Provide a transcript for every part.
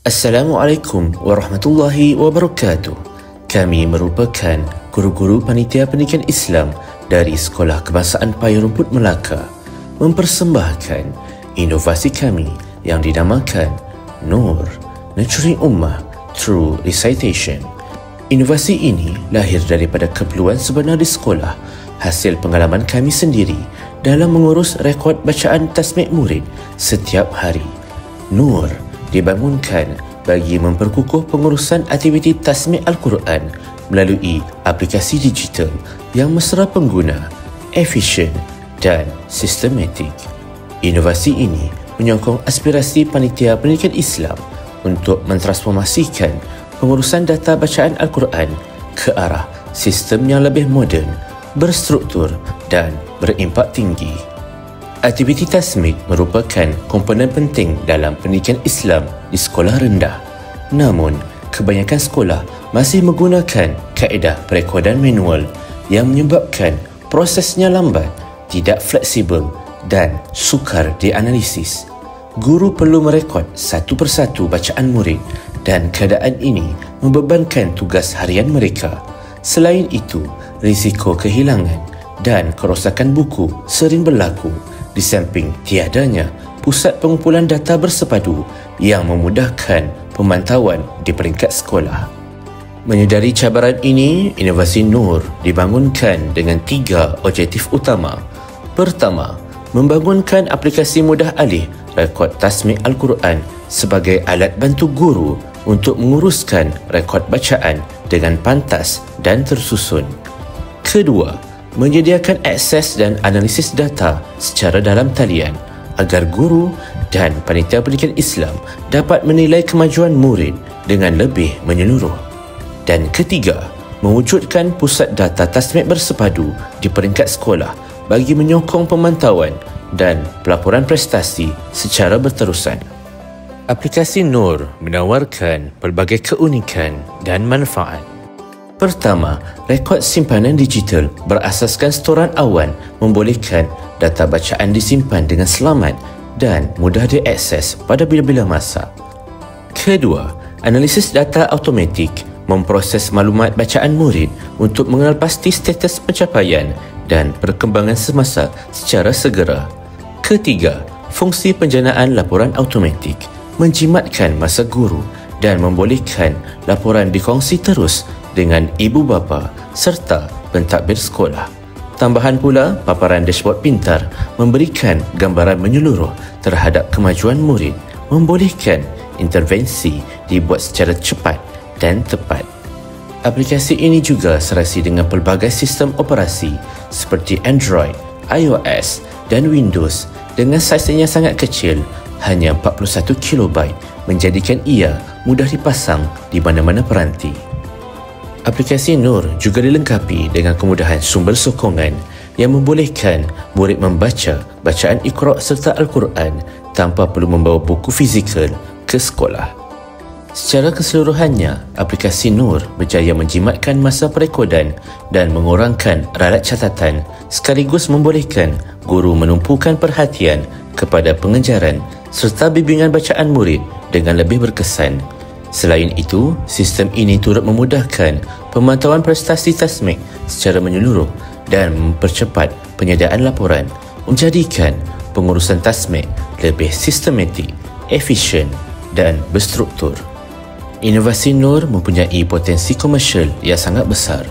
Assalamualaikum warahmatullahi wabarakatuh. Kami merupakan guru-guru panitia pendidikan Islam dari Sekolah Kebangsaan Payung Rumput Melaka mempersembahkan inovasi kami yang dinamakan Nur, Nurturing Ummah Through Recitation. Inovasi ini lahir daripada keperluan sebenar di sekolah, hasil pengalaman kami sendiri dalam mengurus rekod bacaan tasmid murid setiap hari. Nur dibangunkan bagi memperkukuh pengurusan aktiviti tasmid Al-Quran melalui aplikasi digital yang mesra pengguna, efisien dan sistematik. Inovasi ini menyokong aspirasi panitia pendidikan Islam untuk mentransformasikan pengurusan data bacaan Al-Quran ke arah sistem yang lebih moden, berstruktur dan berimpak tinggi. Aktiviti tasmid merupakan komponen penting dalam pendidikan Islam di sekolah rendah. Namun, kebanyakan sekolah masih menggunakan kaedah perekodan manual yang menyebabkan prosesnya lambat, tidak fleksibel dan sukar dianalisis. Guru perlu merekod satu persatu bacaan murid dan keadaan ini membebankan tugas harian mereka. Selain itu, risiko kehilangan dan kerosakan buku sering berlaku di samping tiadanya pusat pengumpulan data bersepadu yang memudahkan pemantauan di peringkat sekolah. Menyedari cabaran ini, inovasi Nur dibangunkan dengan 3 objektif utama. Pertama, membangunkan aplikasi mudah alih rekod tasmid Al-Quran sebagai alat bantu guru untuk menguruskan rekod bacaan dengan pantas dan tersusun. Kedua, menyediakan akses dan analisis data secara dalam talian agar guru dan panitia pendidikan Islam dapat menilai kemajuan murid dengan lebih menyeluruh. Dan ketiga, mewujudkan pusat data tasmid bersepadu di peringkat sekolah bagi menyokong pemantauan dan pelaporan prestasi secara berterusan. Aplikasi Nur menawarkan pelbagai keunikan dan manfaat. Pertama, rekod simpanan digital berasaskan storan awan membolehkan data bacaan disimpan dengan selamat dan mudah diakses pada bila-bila masa. Kedua, analisis data automatik memproses maklumat bacaan murid untuk mengenal pasti status pencapaian dan perkembangan semasa secara segera. Ketiga, fungsi penjanaan laporan automatik menjimatkan masa guru dan membolehkan laporan dikongsi terus dengan ibu bapa serta pentadbir sekolah. Tambahan pula, paparan dashboard pintar memberikan gambaran menyeluruh terhadap kemajuan murid, membolehkan intervensi dibuat secara cepat dan tepat. Aplikasi ini juga serasi dengan pelbagai sistem operasi seperti Android, iOS dan Windows dengan saiznya sangat kecil, hanya 41 KB, menjadikan ia mudah dipasang di mana-mana peranti. Aplikasi Nur juga dilengkapi dengan kemudahan sumber sokongan yang membolehkan murid membaca bacaan Iqra serta Al-Quran tanpa perlu membawa buku fizikal ke sekolah. Secara keseluruhannya, aplikasi Nur berjaya menjimatkan masa perekodan dan mengurangkan ralat catatan sekaligus membolehkan guru menumpukan perhatian kepada pengejaran serta bimbingan bacaan murid dengan lebih berkesan. Selain itu, sistem ini turut memudahkan pemantauan prestasi tasmid secara menyeluruh dan mempercepat penyediaan laporan, menjadikan pengurusan tasmid lebih sistematik, efisien dan berstruktur. Inovasi Nur mempunyai potensi komersial yang sangat besar.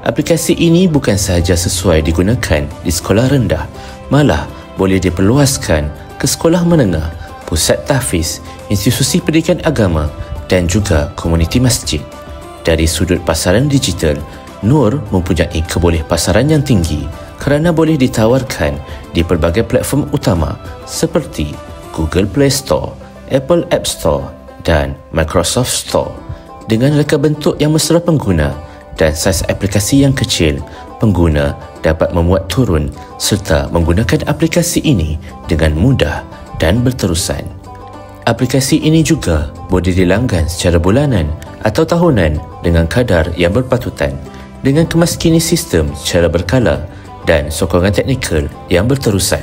Aplikasi ini bukan sahaja sesuai digunakan di sekolah rendah, malah boleh diperluaskan ke sekolah menengah, pusat tahfiz, institusi pendidikan agama dan juga komuniti masjid. Dari sudut pasaran digital, Nur mempunyai kebolehpasaran yang tinggi kerana boleh ditawarkan di pelbagai platform utama seperti Google Play Store, Apple App Store dan Microsoft Store. Dengan reka bentuk yang mesra pengguna dan saiz aplikasi yang kecil, pengguna dapat memuat turun serta menggunakan aplikasi ini dengan mudah dan berterusan. Aplikasi ini juga boleh dilanggan secara bulanan atau tahunan dengan kadar yang berpatutan, dengan kemaskini sistem secara berkala dan sokongan teknikal yang berterusan.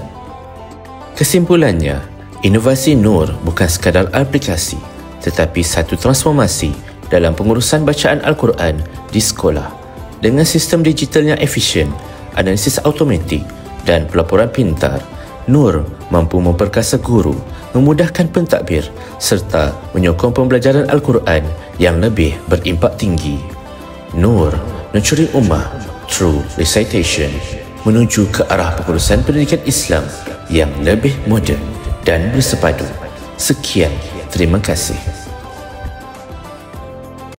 Kesimpulannya, inovasi Nur bukan sekadar aplikasi, tetapi satu transformasi dalam pengurusan bacaan Al-Quran di sekolah. Dengan sistem digital yang efisien, analisis automatik dan pelaporan pintar, Nur mampu memperkasa guru, memudahkan pentadbir serta menyokong pembelajaran Al-Quran yang lebih berimpak tinggi. Nur, nurturing ummah through recitation, menuju ke arah pengurusan pendidikan Islam yang lebih moden dan bersepadu. Sekian, terima kasih.